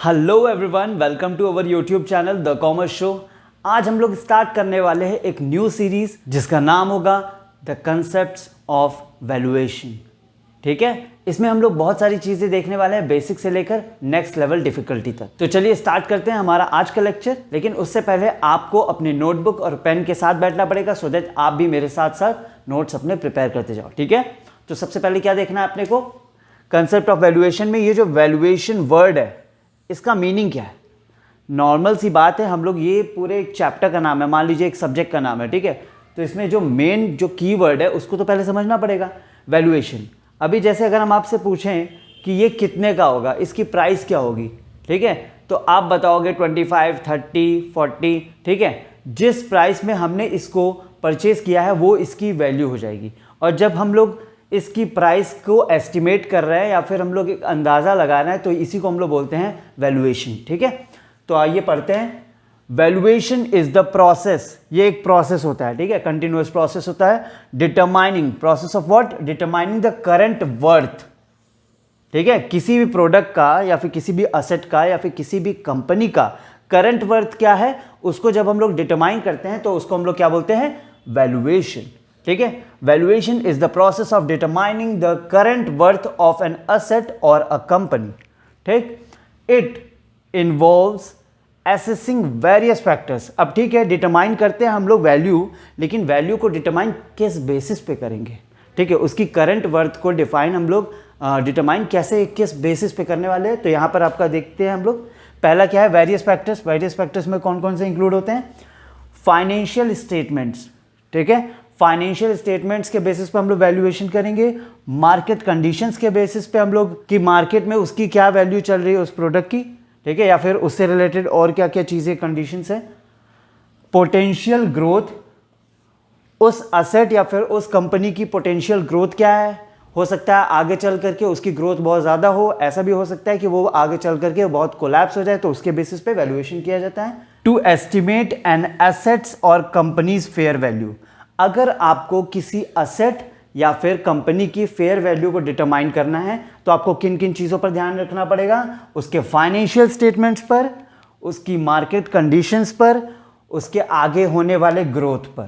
Hello everyone, welcome to our YouTube channel the commerce show. आज हम लोग start करने वाले हैं एक न्यू सीरीज जिसका नाम होगा द कंसेप्ट्स ऑफ वैल्यूएशन। ठीक है, इसमें हम लोग बहुत सारी चीज़ें देखने वाले हैं, बेसिक से लेकर नेक्स्ट लेवल डिफिकल्टी तक। तो चलिए स्टार्ट करते हैं हमारा आज का लेक्चर। लेकिन उससे पहले आपको अपनी नोटबुक और पेन के साथ बैठना पड़ेगा सो दैट आप भी मेरे साथ साथ नोट्स अपने प्रिपेयर करते जाओ। ठीक है, तो सबसे पहले क्या देखना है अपने को, कंसेप्ट ऑफ वैल्यूएशन में ये जो वैल्यूएशन वर्ड है इसका मीनिंग क्या है। नॉर्मल सी बात है, हम लोग ये पूरे एक चैप्टर का नाम है, मान लीजिए एक सब्जेक्ट का नाम है, ठीक है, तो इसमें जो मेन जो कीवर्ड है उसको तो पहले समझना पड़ेगा, वैल्यूएशन। अभी जैसे अगर हम आपसे पूछें कि ये कितने का होगा, इसकी प्राइस क्या होगी, ठीक है, तो आप बताओगे 25, 30, 40, ठीक है। जिस प्राइस में हमने इसको परचेज किया है वो इसकी वैल्यू हो जाएगी। और जब हम लोग इसकी प्राइस को एस्टिमेट कर रहे हैं या फिर हम लोग एक अंदाज़ा लगा रहे हैं तो इसी को हम लोग बोलते हैं वैल्यूएशन। ठीक है, तो आइए पढ़ते हैं। वैल्यूएशन इज द प्रोसेस, ये एक प्रोसेस होता है, ठीक है, कंटिन्यूअस प्रोसेस होता है। Determining, process of what, determining the current worth. ठीक है, किसी भी प्रोडक्ट का या फिर किसी भी असेट का या फिर किसी भी कंपनी का करंट वर्थ क्या है, उसको जब हम लोग डिटरमाइन करते हैं तो उसको हम लोग क्या बोलते हैं, वैल्यूएशन। ठीक है, valuation is the process of determining the current worth of an asset और अ कंपनी। ठीक, it involves assessing various factors. अब ठीक है, डिटरमाइन करते हैं हम लोग वैल्यू, लेकिन वैल्यू को डिटरमाइन किस बेसिस पे करेंगे, ठीक है, उसकी करंट वर्थ को डिफाइन हम लोग डिटरमाइन कैसे, किस बेसिस पे करने वाले हैं। तो यहाँ पर आपका देखते हैं हम लोग, पहला क्या है, वेरियस फैक्टर्स। वेरियस फैक्टर्स में कौन कौन से इंक्लूड होते हैं, फाइनेंशियल स्टेटमेंट्स, ठीक है, फाइनेंशियल स्टेटमेंट्स के बेसिस पे हम लोग वैल्यूएशन करेंगे। मार्केट कंडीशंस के बेसिस पे हम लोग कि मार्केट में उसकी क्या वैल्यू चल रही है उस प्रोडक्ट की, ठीक है, या फिर उससे रिलेटेड और क्या क्या चीज़ें कंडीशंस है। पोटेंशियल ग्रोथ, उस असेट या फिर उस कंपनी की पोटेंशियल ग्रोथ क्या है, हो सकता है आगे चल करके उसकी ग्रोथ बहुत ज़्यादा हो, ऐसा भी हो सकता है कि वो आगे चल करके बहुत कोलैप्स हो जाए, तो उसके बेसिस पे वैल्यूएशन किया जाता है। टू एस्टिमेट एन एसेट्स और कंपनीज फेयर वैल्यू, अगर आपको किसी असेट या फिर कंपनी की फेयर वैल्यू को डिटरमाइन करना है तो आपको किन किन चीज़ों पर ध्यान रखना पड़ेगा, उसके फाइनेंशियल स्टेटमेंट्स पर, उसकी मार्केट कंडीशंस पर, उसके आगे होने वाले ग्रोथ पर,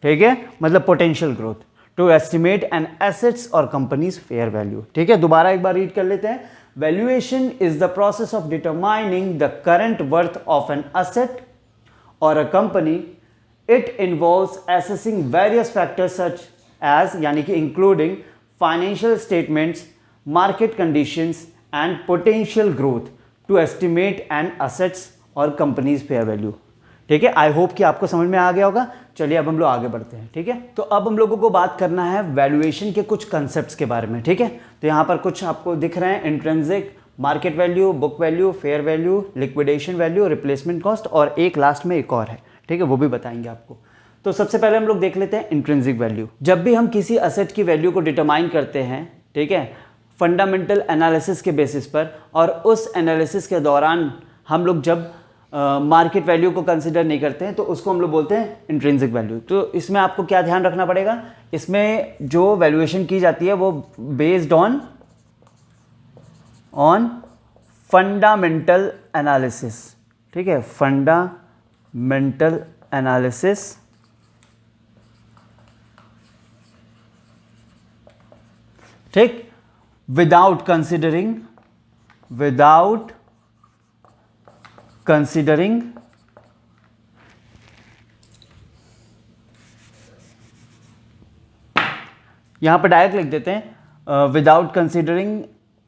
ठीक है, मतलब potential growth. To estimate an assets और कंपनीज फेयर वैल्यू। ठीक है, दोबारा एक बार रीड कर लेते हैं। Valuation is the process of determining the current worth of an asset और a company. It involves assessing various factors such as, यानी कि including financial statements, market conditions and potential growth to estimate an assets और company's fair value। ठीक है, I hope कि आपको समझ में आ गया होगा। चलिए अब हम लोग आगे बढ़ते हैं। ठीक है, तो अब हम लोगों को बात करना है वैल्यूएशन के कुछ कंसेप्ट्स के बारे में। ठीक है, तो यहाँ पर कुछ आपको दिख रहे हैं, intrinsic, market value, book value, fair value, liquidation value, replacement cost, और एक लास्ट में एक और है, ठीक है, वो भी बताएंगे आपको। तो सबसे पहले हम लोग देख लेते हैं इंट्रिंसिक वैल्यू। जब भी हम किसी असेट की वैल्यू को डिटरमाइन करते हैं, ठीक है, फंडामेंटल एनालिसिस के बेसिस पर, और उस एनालिसिस के दौरान हम लोग जब मार्केट वैल्यू को कंसिडर नहीं करते हैं तो उसको हम लोग बोलते हैं इंट्रिंसिक वैल्यू। तो इसमें आपको क्या ध्यान रखना पड़ेगा, इसमें जो वैल्यूएशन की जाती है वो बेस्ड ऑन फंडामेंटल एनालिसिस। ठीक है, फंडामेंटल एनालिसिस, ठीक, विदाउट कंसिडरिंग यहां पर डायरेक्ट लिख देते हैं विदाउट कंसिडरिंग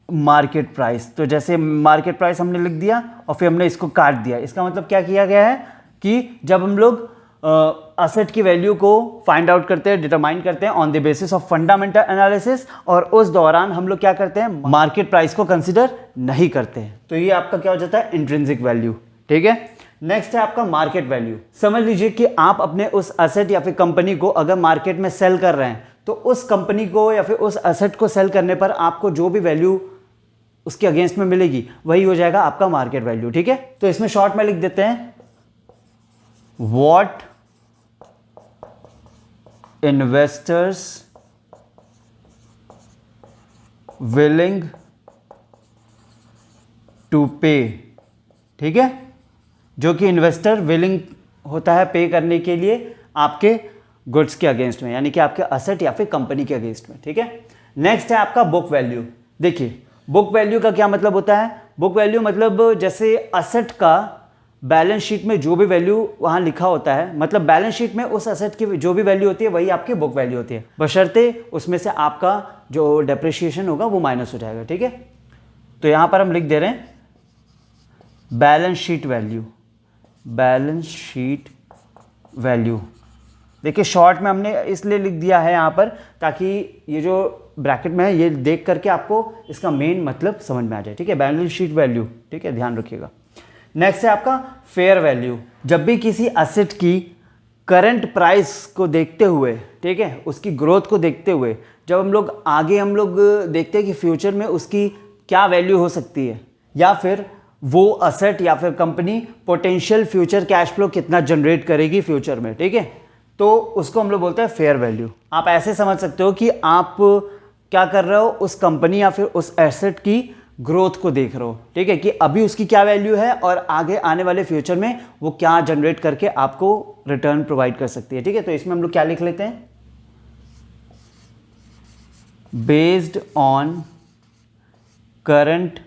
मार्केट प्राइस। तो जैसे मार्केट प्राइस हमने लिख दिया और फिर हमने इसको काट दिया, इसका मतलब क्या किया गया है कि जब हम लोग असेट की वैल्यू को फाइंड आउट करते हैं, डिटरमाइन करते हैं on the basis of fundamental analysis, और उस दौरान हम लोग क्या करते हैं, मार्केट प्राइस को कंसिडर नहीं करते हैं, तो ये आपका क्या हो जाता है, इंट्रिंसिक वैल्यू। ठीक है, नेक्स्ट है आपका मार्केट वैल्यू। समझ लीजिए कि आप अपने उस असेट या फिर कंपनी को अगर मार्केट में सेल कर रहे हैं तो उस कंपनी को या फिर उस असेट को सेल करने पर आपको जो भी वैल्यू उसके अगेंस्ट में मिलेगी वही हो जाएगा आपका मार्केट वैल्यू। ठीक है, तो इसमें शॉर्ट में लिख देते हैं, what investors willing to pay ठीक है, जो कि इन्वेस्टर विलिंग होता है पे करने के लिए आपके गुड्स के अगेंस्ट में, यानी कि आपके असेट या फिर कंपनी के अगेंस्ट में। ठीक है, नेक्स्ट है आपका बुक वैल्यू। देखिए बुक वैल्यू का क्या मतलब होता है? बुक वैल्यू मतलब जैसे असेट का बैलेंस शीट में जो भी वैल्यू वहाँ लिखा होता है, मतलब बैलेंस शीट में उस असेट की जो भी वैल्यू होती है वही आपकी बुक वैल्यू होती है, बशर्ते उसमें से आपका जो डेप्रिसिएशन होगा वो माइनस हो जाएगा। ठीक है, तो यहाँ पर हम लिख दे रहे हैं balance sheet value, balance sheet value. देखिए शॉर्ट में हमने इसलिए लिख दिया है यहाँ पर ताकि ये जो ब्रैकेट में है ये देख करके आपको इसका मेन मतलब समझ में आ जाए। ठीक है, बैलेंस शीट वैल्यू। ठीक है, ध्यान रखिएगा। नेक्स्ट है आपका फेयर वैल्यू। जब भी किसी असेट की करंट प्राइस को देखते हुए, ठीक है, उसकी ग्रोथ को देखते हुए, जब हम लोग देखते हैं कि फ्यूचर में उसकी क्या वैल्यू हो सकती है, या फिर वो असेट या फिर company potential future cash flow कितना जनरेट करेगी फ्यूचर में। ठीक है, तो उसको हम लोग बोलते हैं फेयर वैल्यू। आप ऐसे समझ सकते हो कि आप क्या कर रहे हो, उस कंपनी या फिर उस एसेट की ग्रोथ को देख रहे हो। ठीक है, कि अभी उसकी क्या वैल्यू है और आगे आने वाले फ्यूचर में वो क्या जनरेट करके आपको रिटर्न प्रोवाइड कर सकती है। ठीक है, तो इसमें हम लोग क्या लिख लेते हैं, based on current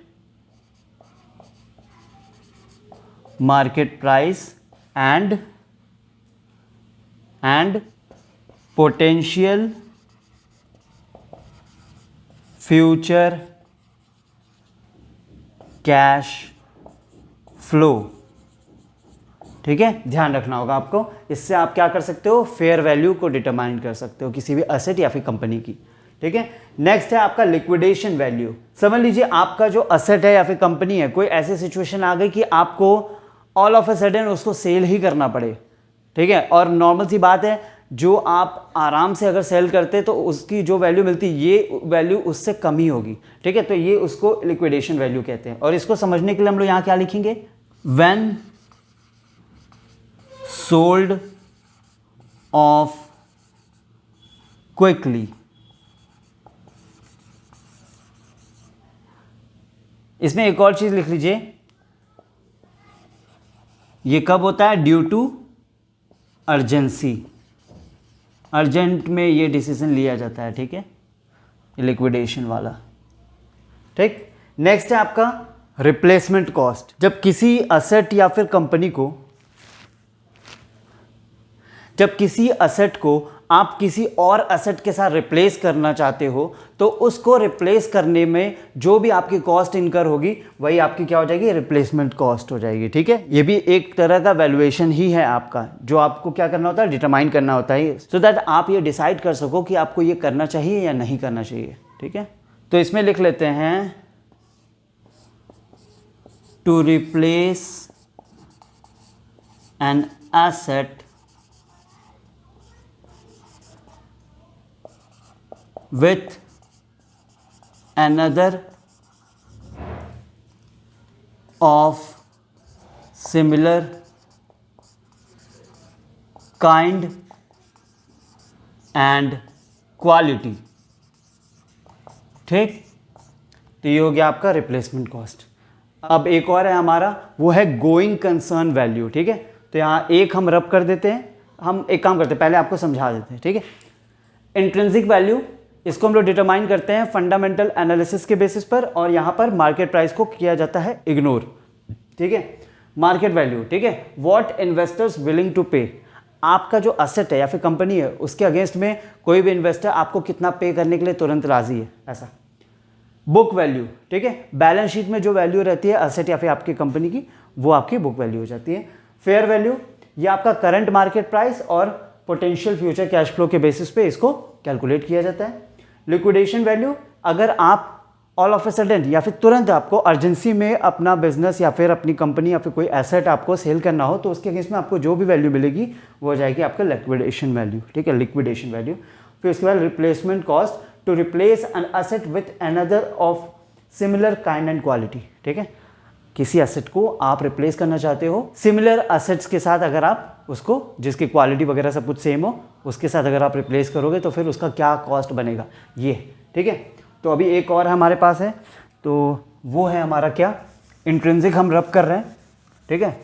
market price and potential future cash flow. ठीक है, ध्यान रखना होगा आपको। इससे आप क्या कर सकते हो, फेयर वैल्यू को डिटरमाइन कर सकते हो किसी भी एसेट या फिर कंपनी की। ठीक है, नेक्स्ट है आपका लिक्विडेशन वैल्यू। समझ लीजिए आपका जो एसेट है या फिर कंपनी है, कोई ऐसी सिचुएशन आ गई कि आपको ऑल ऑफ ए सडन उसको सेल ही करना पड़े। ठीक है, और नॉर्मल सी बात है, जो आप आराम से अगर सेल करते तो उसकी जो वैल्यू मिलती ये वैल्यू उससे कम ही होगी। ठीक है, तो ये उसको लिक्विडेशन वैल्यू कहते हैं। और इसको समझने के लिए हम लोग यहाँ क्या लिखेंगे, व्हेन सोल्ड ऑफ क्विकली। इसमें एक और चीज लिख लीजिए, ये कब होता है, ड्यू टू अर्जेंसी। अर्जेंट में ये डिसीजन लिया जाता है। ठीक है, लिक्विडेशन वाला। ठीक, नेक्स्ट है आपका रिप्लेसमेंट कॉस्ट। जब किसी असेट या फिर कंपनी को, जब किसी असेट को आप किसी और असेट के साथ रिप्लेस करना चाहते हो तो उसको रिप्लेस करने में जो भी आपकी कॉस्ट इनकर होगी वही आपकी क्या हो जाएगी, रिप्लेसमेंट कॉस्ट हो जाएगी। ठीक है, ये भी एक तरह का वैल्यूएशन ही है आपका, जो आपको क्या करना होता है, डिटरमाइन करना होता है, सो दैट आप ये डिसाइड कर सको कि आपको ये करना चाहिए या नहीं करना चाहिए। ठीक है, तो इसमें लिख लेते हैं, to replace an asset with another of similar kind and quality। ठीक, तो ये हो गया आपका रिप्लेसमेंट कॉस्ट। अब एक और है हमारा, वो है गोइंग कंसर्न वैल्यू। ठीक है, तो यहाँ एक हम रब कर देते हैं। हम एक काम करते हैं, पहले आपको समझा देते हैं। ठीक है, इंट्रिंसिक वैल्यू, इसको हम लोग डिटरमाइन करते हैं फंडामेंटल एनालिसिस के बेसिस पर, और यहाँ पर मार्केट प्राइस को किया जाता है इग्नोर। ठीक है, मार्केट वैल्यू, ठीक है, व्हाट इन्वेस्टर्स विलिंग टू पे। आपका जो असेट है या फिर कंपनी है उसके अगेंस्ट में कोई भी इन्वेस्टर आपको कितना पे करने के लिए तुरंत राजी है, ऐसा। बुक वैल्यू, ठीक है, बैलेंस शीट में जो वैल्यू रहती है असेट या फिर आपकी कंपनी की, वो आपकी बुक वैल्यू हो जाती है। फेयर वैल्यू, ये आपका करंट मार्केट प्राइस और पोटेंशियल फ्यूचर कैश फ्लो के बेसिस पे इसको कैलकुलेट किया जाता है। लिक्विडेशन वैल्यू, अगर आप ऑल ऑफ ए सडन या फिर तुरंत आपको अर्जेंसी में अपना बिजनेस या फिर अपनी कंपनी या फिर कोई एसेट आपको सेल करना हो तो उसके अगेंस्ट में आपको जो भी वैल्यू मिलेगी वो हो जाएगी आपका लिक्विडेशन वैल्यू। ठीक है, लिक्विडेशन वैल्यू। फिर उसके बाद replacement cost, to replace an asset with another of similar kind and quality. ठीक है, किसी एसेट को आप रिप्लेस करना चाहते हो सिमिलर एसेट्स के साथ, अगर आप उसको जिसकी क्वालिटी वगैरह सब कुछ सेम हो उसके साथ अगर आप रिप्लेस करोगे तो फिर उसका क्या कॉस्ट बनेगा ये। ठीक है, तो अभी एक और हमारे पास है, तो वो है हमारा क्या, इंट्रिंसिक हम रब कर रहे हैं ठीक है,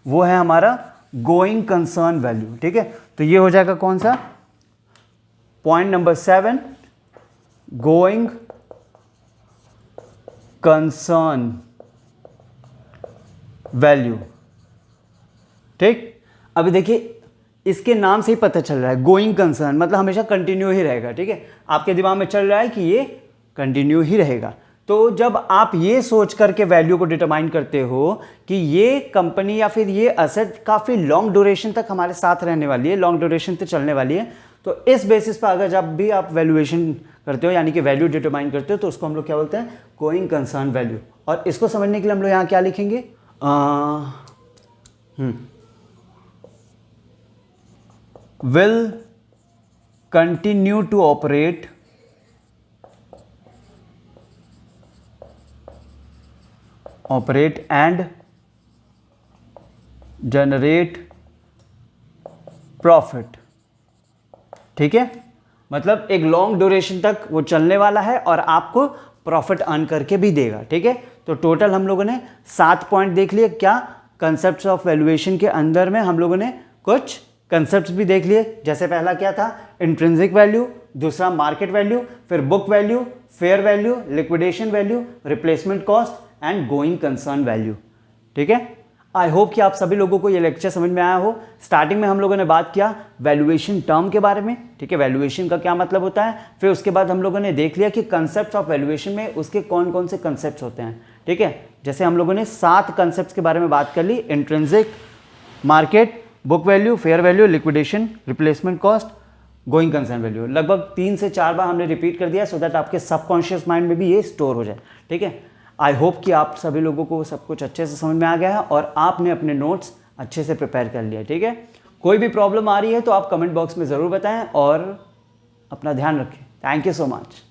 वो है हमारा गोइंग कंसर्न वैल्यू। ठीक है, तो ये हो जाएगा कौन सा, point number 7, going concern value. ठीक, अभी देखिए इसके नाम से ही पता चल रहा है गोइंग कंसर्न मतलब हमेशा कंटिन्यू ही रहेगा। ठीक है, आपके दिमाग में चल रहा है कि ये कंटिन्यू ही रहेगा। तो जब आप ये सोच करके वैल्यू को डिटरमाइन करते हो कि ये कंपनी या फिर ये असेट काफ़ी लॉन्ग ड्यूरेशन तक हमारे साथ रहने वाली है, लॉन्ग ड्यूरेशन तक चलने वाली है, तो इस बेसिस पर अगर जब भी आप वैल्यूएशन करते हो यानी कि वैल्यू डिटरमाइन करते हो तो उसको हम लोग क्या बोलते हैं, गोइंग कंसर्न वैल्यू। और इसको समझने के लिए हम लोग यहाँ क्या लिखेंगे, will continue to operate and generate profit। ठीक है, मतलब एक लॉन्ग ड्यूरेशन तक वो चलने वाला है और आपको प्रॉफिट अर्न करके भी देगा। ठीक है, तो टोटल हम लोगों ने 7 पॉइंट देख लिए। क्या कंसेप्ट्स ऑफ वैल्यूएशन के अंदर में हम लोगों ने कुछ कंसेप्ट्स भी देख लिए, जैसे पहला क्या था, इंट्रिंसिक वैल्यू, दूसरा मार्केट वैल्यू, फिर book value, fair value, liquidation value, replacement cost and going concern value. ठीक है, आई होप कि आप सभी लोगों को ये लेक्चर समझ में आया हो। स्टार्टिंग में हम लोगों ने बात किया वैल्यूएशन टर्म के बारे में। ठीक है, वैल्यूएशन का क्या मतलब होता है, फिर उसके बाद हम लोगों ने देख लिया कि कंसेप्ट ऑफ वैल्यूएशन में उसके कौन कौन से कंसेप्ट होते हैं। ठीक है, जैसे हम लोगों ने 7 कंसेप्ट के बारे में बात कर ली, intrinsic, market, book value, fair value, liquidation, replacement cost, going concern value. लगभग 3 से 4 बार हमने रिपीट कर दिया सो दैट आपके सबकॉन्शियस माइंड में भी ये स्टोर हो जाए। ठीक है, आई होप कि आप सभी लोगों को सब कुछ अच्छे से समझ में आ गया है और आपने अपने नोट्स अच्छे से प्रिपेयर कर लिया। ठीक है, कोई भी प्रॉब्लम आ रही है तो आप कमेंट बॉक्स में ज़रूर बताएं और अपना ध्यान रखें। Thank you so much.